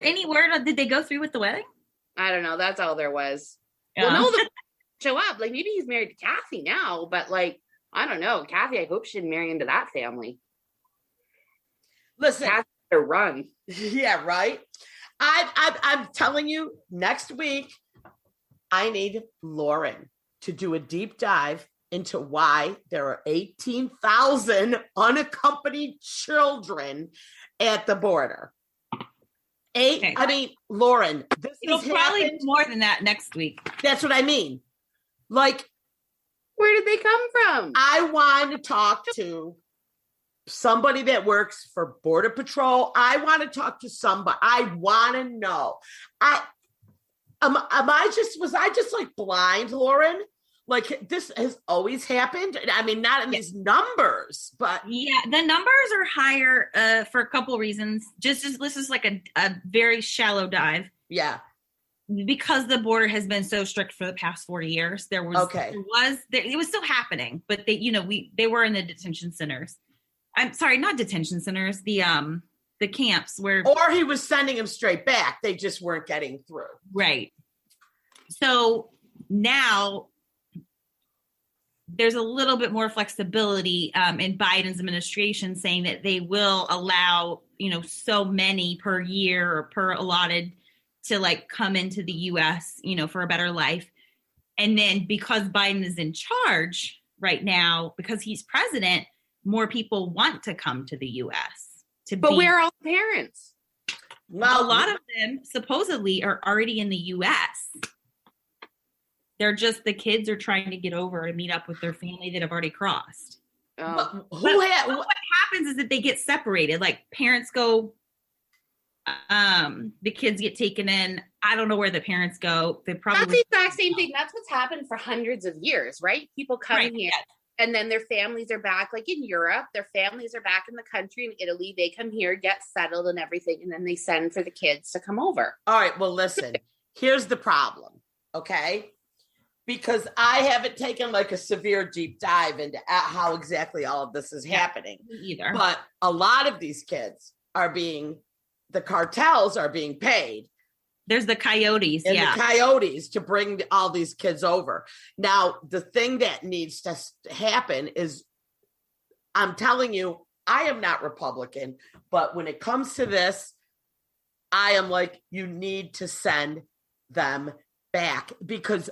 any word did they go through with the wedding? I don't know. That's all there was. Yeah. Well, no, the show up. Like maybe he's married to Kathy now, but like I don't know. Kathy, I hope she didn't marry into that family. Listen, Kathy better run. Yeah, right. I'm telling you, next week I need Lauren to do a deep dive into why there are 18,000 unaccompanied children at the border. Okay. I mean, Lauren, it'll probably be more than that next week. That's what I mean. Like, where did they come from? I want to talk to somebody that works for Border Patrol. I want to talk to somebody. I want to know. Was I just like blind, Lauren? Like this has always happened. I mean, not in these numbers, but yeah, the numbers are higher for a couple reasons. This is like a very shallow dive. Yeah. Because the border has been so strict for the past 40 years, it was still happening, but they were in the detention centers. I'm sorry, not detention centers, the camps where, or he was sending them straight back. They just weren't getting through. Right. So now there's a little bit more flexibility in Biden's administration saying that they will allow, so many per year or per allotted to like come into the US, for a better life. And then because Biden is in charge right now, because he's president, more people want to come to the US. But where are all the parents? Well, a lot of them supposedly are already in the US. They're just, the kids are trying to get over to meet up with their family that have already crossed. Oh. What happens is that they get separated. Like parents go, the kids get taken in. I don't know where the parents go. That's the exact same thing. That's what's happened for hundreds of years, right? People come here and then their families are back, like in Europe, their families are back in the country in Italy. They come here, get settled and everything. And then they send for the kids to come over. All right. Well, listen, here's the problem. Okay. Because I haven't taken like a severe deep dive into how exactly all of this is happening either. But a lot of these kids the cartels are being paid. There's the coyotes. The coyotes to bring all these kids over. Now, the thing that needs to happen is, I'm telling you, I am not Republican, but when it comes to this, I am like, you need to send them back, because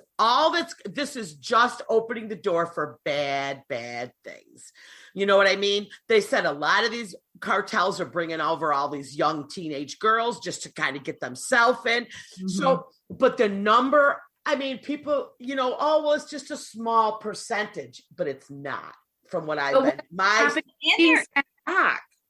this is just opening the door for bad things. You know what I mean? They said a lot of these cartels are bringing over all these young teenage girls just to kind of get themselves in. Mm-hmm. So, but the number, I mean, people, it's just a small percentage, but it's not from what I've been.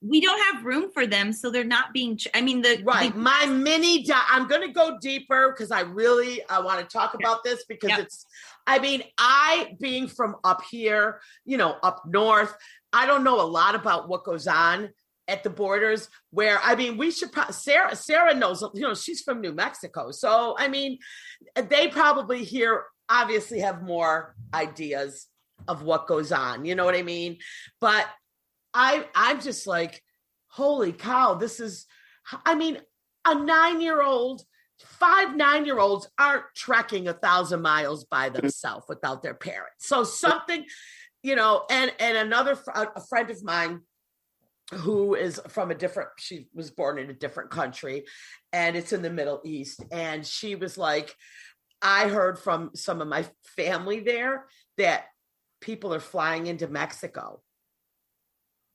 We don't have room for them, so they're not being. My mini. I'm going to go deeper because I want to talk about this because it's. I mean, being from up here, up north, I don't know a lot about what goes on at the borders. Where we should. Sarah knows. She's from New Mexico, so I mean, they probably here obviously have more ideas of what goes on. You know what I mean? But I'm just like, holy cow, this is, a 9-year-old, 5 9-year-olds aren't trekking 1,000 miles by themselves without their parents. So something, and a friend of mine who is from she was born in a different country and it's in the Middle East. And she was like, I heard from some of my family there that people are flying into Mexico.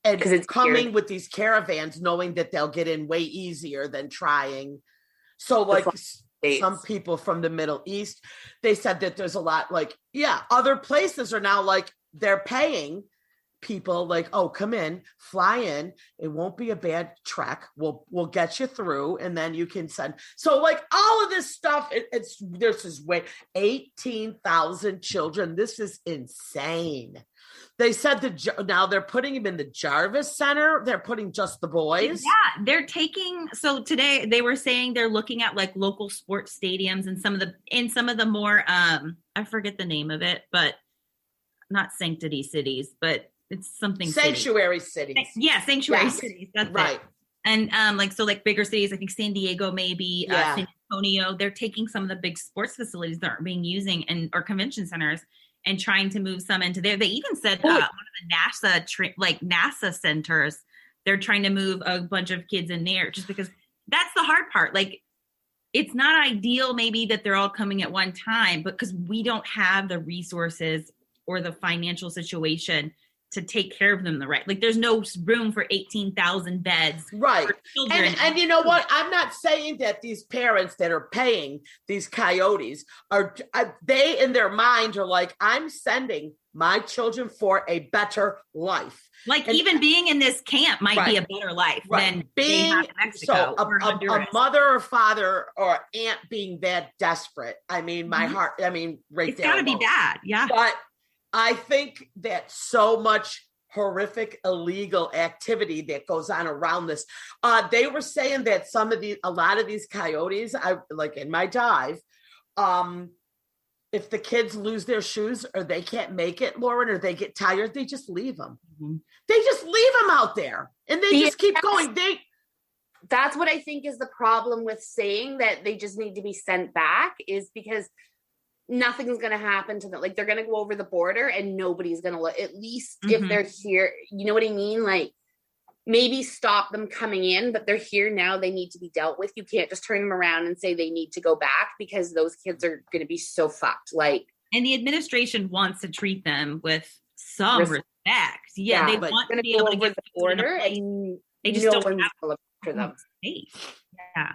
And because it's coming with these caravans, knowing that they'll get in way easier than trying. So like some people from the Middle East, they said that there's a lot other places are now like they're paying people like, oh, come in, fly in. It won't be a bad trek. We'll get you through and then you can send. So like all of this stuff, this is way 18,000 children. This is insane. They said now they're putting him in the Jarvis Center. They're putting just the boys. Yeah, they're taking. So today they were saying they're looking at like local sports stadiums and some of the more I forget the name of it, but not sanctity cities, but it's something sanctuary cities. Yeah, sanctuary cities. That's right. And like bigger cities, I think San Diego, maybe San Antonio, they're taking some of the big sports facilities that aren't being using or convention centers and trying to move some into there. They even said one of the NASA centers, they're trying to move a bunch of kids in there just because that's the hard part. Like, it's not ideal maybe that they're all coming at one time, but because we don't have the resources or the financial situation to take care of them like there's no room for 18,000 beds. Right. And you know what? I'm not saying that these parents that are paying these coyotes they in their mind are like, I'm sending my children for a better life. Like, and even being in this camp might be a better life than being in Mexico. So a mother or father or aunt being that desperate. I mean, my heart, right there. It's gotta be bad. Yeah. But I think that so much horrific illegal activity that goes on around this. They were saying that a lot of these coyotes, I like in my dive, if the kids lose their shoes or they can't make it, Lauren, or they get tired, they just leave them. Mm-hmm. They just leave them out there and they just keep going. That's what I think is the problem with saying that they just need to be sent back, is because nothing's going to happen to them. Like, they're going to go over the border and nobody's going to look, at least if they're here, you know what I mean? Like, maybe stop them coming in, but they're here now. They need to be dealt with. You can't just turn them around and say they need to go back, because those kids are going to be so fucked. Like, and the administration wants to treat them with some respect. Yeah, they want to be able to get the border, and they just don't have to look after them.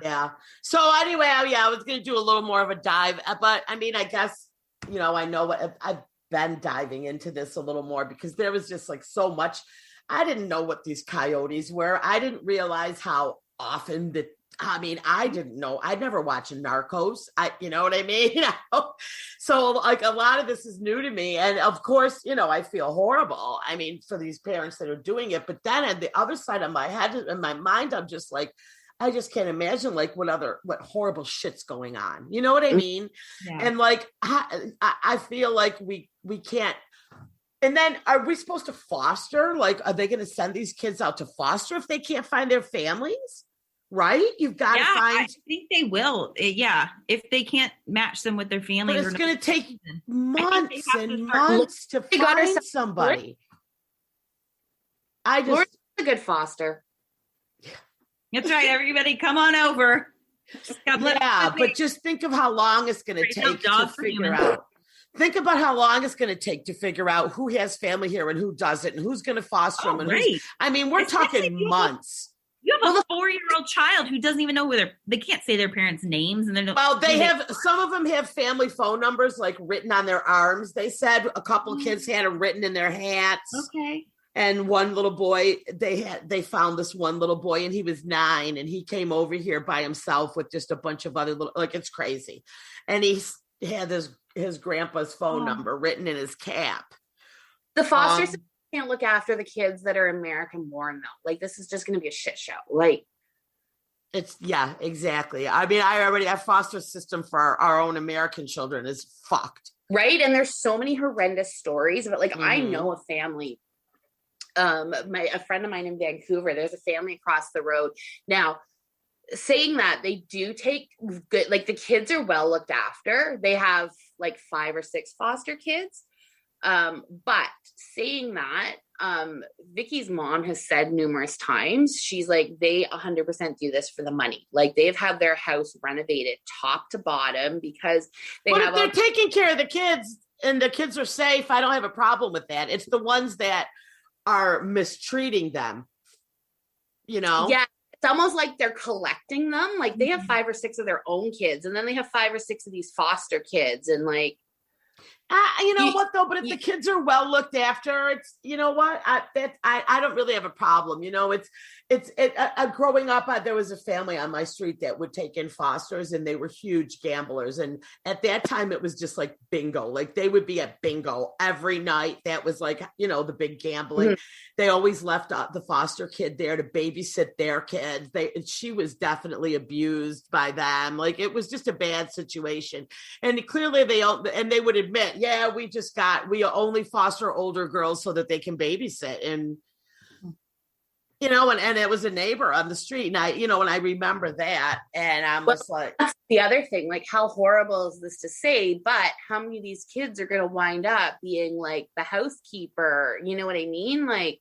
Yeah. So anyway, I was going to do a little more of a dive, but I mean, I guess, I know what I've been diving into this a little more because there was just like so much. I didn't know what these coyotes were. I didn't realize how often I didn't know. I'd never watched Narcos. You know what I mean? So like a lot of this is new to me. And of course, I feel horrible. I mean, for these parents that are doing it, but then at the other side of my head and my mind, I'm just like, I just can't imagine like what horrible shit's going on. You know what I mean? Yeah. And like, I feel like we can't. And then are we supposed to foster? Like, are they going to send these kids out to foster if they can't find their families? Right? You've got to find. I think they will. If they can't match them with their family. But it's going to take months and months to find somebody. Laura's a good foster. That's right. Everybody come on over. But just think of how long it's going to take to figure out. Think about how long it's going to take to figure out who has family here and who doesn't, and who's going to foster them. And we're talking months. You have a 4-year-old child who doesn't even know they can't say their parents' names, and some of them have family phone numbers like written on their arms. They said a couple of kids had them written in their hats. Okay. And one little boy, they found this one little boy, and he was 9, and he came over here by himself with just a bunch of other it's crazy. And he had his grandpa's phone number written in his cap. The foster system can't look after the kids that are American born though. Like, this is just going to be a shit show. Like, exactly. I mean, our foster system for our own American children is fucked. Right. And there's so many horrendous stories, but like, I know a family, a friend of mine in Vancouver, there's a family across the road. Now, saying that, they do take good, like the kids are well looked after. They have like 5 or 6 foster kids. But saying that, Vicky's mom has said numerous times, she's like, they 100% do this for the money. Like, they've had their house renovated top to bottom because if they're taking care of the kids and the kids are safe, I don't have a problem with that. It's the ones that are mistreating them, Yeah. It's almost like they're collecting them. Like, they have 5 or 6 of their own kids, and then they have 5 or 6 of these foster kids. And like, what though? But if the kids are well looked after, it's, I don't really have a problem. Growing up, there was a family on my street that would take in fosters, and they were huge gamblers. And at that time, it was just like bingo. Like, they would be at bingo every night. That was like, the big gambling. Mm-hmm. They always left the foster kid there to babysit their kids. She was definitely abused by them. Like, it was just a bad situation. And clearly they would admit, we only foster older girls so that they can babysit. And You know, and it was a neighbor on the street. And and I remember that. And I'm just like, that's the other thing, like, how horrible is this to say, but how many of these kids are going to wind up being like the housekeeper? You know what I mean? Like,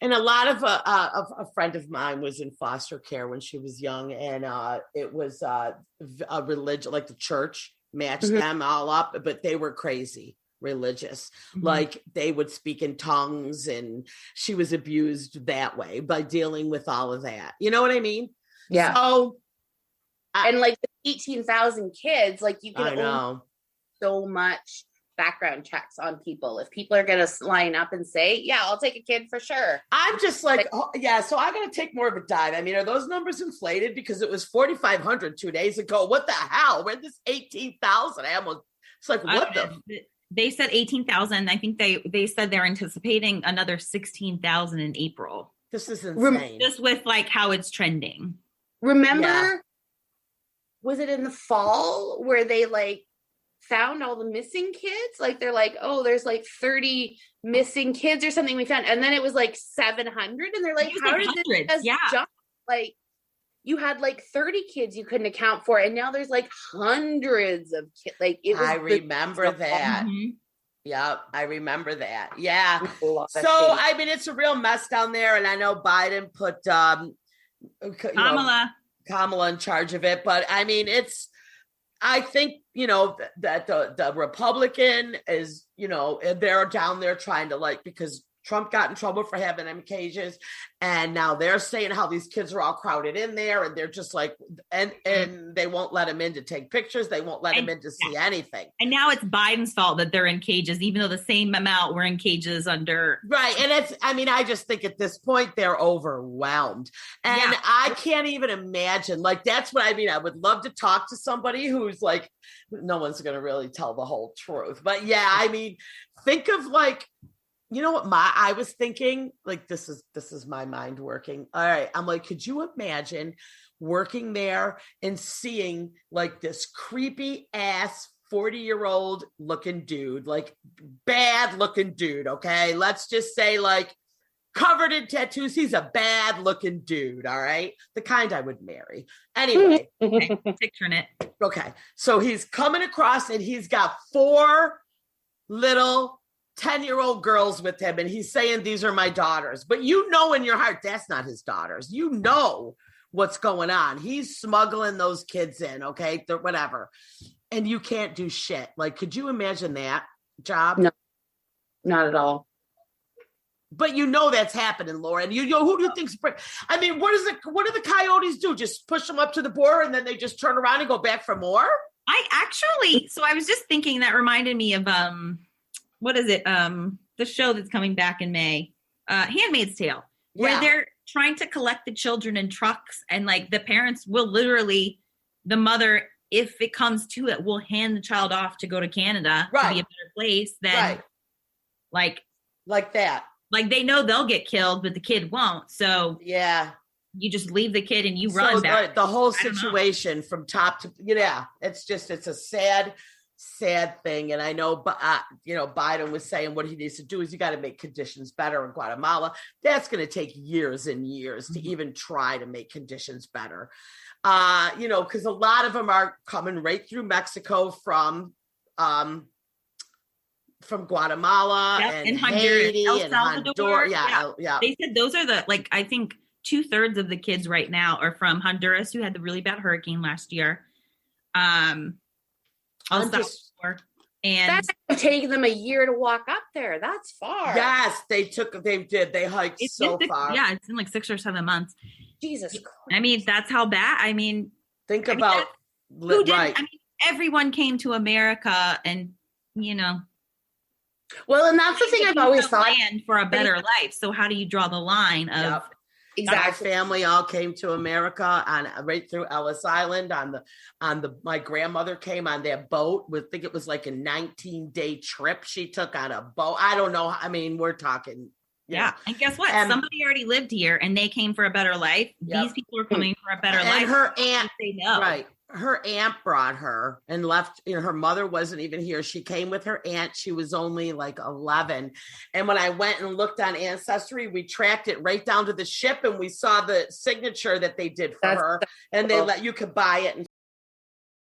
and a lot of a friend of mine was in foster care when she was young. And it was a religion, like the church matched them all up, but they were crazy. Religious, like they would speak in tongues, and she was abused that way by dealing with all of that. You know what I mean? Yeah. So, and like the 18,000 kids, like you can only so much background checks on people. If people are going to line up and say, yeah, I'll take a kid for sure. I'm just like, yeah. So I'm going to take more of a dive. I mean, are those numbers inflated? Because it was 4,500 2 days ago. What the hell? Where'd this 18,000? It's like, what They said 18,000. I think they said they're anticipating another 16,000 in April. This is insane. Just with like how it's trending. Remember, was it in the fall where they like found all the missing kids? Like they're like, oh, there's like 30 missing kids or something we found. And then it was like 700. And they're like, how did this jump? Like, you had like 30 kids you couldn't account for, and now there's like hundreds of kids. Like I remember that. Yep, I remember that. Yeah. So I mean, it's a real mess down there, and I know Biden put Kamala in charge of it, but I mean, I think that the Republican is they're down there trying to because Trump got in trouble for having them cages, and now they're saying how these kids are all crowded in there, and they're just like, and they won't let them in to take pictures. They won't let them in to see anything. And now it's Biden's fault that they're in cages, even though the same amount were in cages under. Right. And I just think at this point they're overwhelmed, and I can't even imagine, that's what I mean. I would love to talk to somebody who's like, no one's going to really tell the whole truth, but I mean, think of you know what I was thinking, this is my mind working. All right. I'm like, could you imagine working there and seeing this creepy ass 40-year-old looking dude, bad looking dude. Okay. Let's just say covered in tattoos. He's a bad looking dude. All right. The kind I would marry. Anyway. Okay, picturing it. Okay. So he's coming across and he's got 4 little 10-year-old girls with him, and he's saying, these are my daughters. But in your heart, that's not his daughters. You know what's going on. He's smuggling those kids in, okay? Whatever. And you can't do shit. Could you imagine that job? No, not at all. But that's happening, Laura. And who do you think's... I mean, what do the Coyotes do? Just push them up to the border and then they just turn around and go back for more? I was just thinking, that reminded me of... what is it? The show that's coming back in May, Handmaid's Tale, where they're trying to collect the children in trucks, and the parents will literally, the mother, if it comes to it, will hand the child off to go to Canada to be a better place than like that. They know they'll get killed, but the kid won't. So you just leave the kid and you run back. The whole situation from top to it's a sad thing. And I know, Biden was saying what he needs to do is you got to make conditions better in Guatemala. That's going to take years and years to even try to make conditions better. Because a lot of them are coming right through Mexico from Guatemala and Haiti and Honduras. Yeah. They said those are I think 2/3 of the kids right now are from Honduras, who had the really bad hurricane last year. And that's taking them a year to walk up there. That's far. Yes, they did. They hiked far. Yeah, it's in 6 or 7 months. Jesus Christ. I mean, that's how bad. I mean, think about who did. I mean, everyone came to America, and Well, and that's the thing I've always thought. For a better life. So how do you draw the line of? Yep. Exactly. My family all came to America right through Ellis Island my grandmother came on that boat. I think it was a 19-day trip she took on a boat. I don't know. I mean, we're talking. Yeah. And guess what? Somebody already lived here and they came for a better life. These people are coming for a better life. And her aunt, her aunt brought her and left. Her mother wasn't even here. She came with her aunt. She was only like 11. And when I went and looked on Ancestry, we tracked it right down to the ship, and we saw the signature that they did for her. And you could buy it and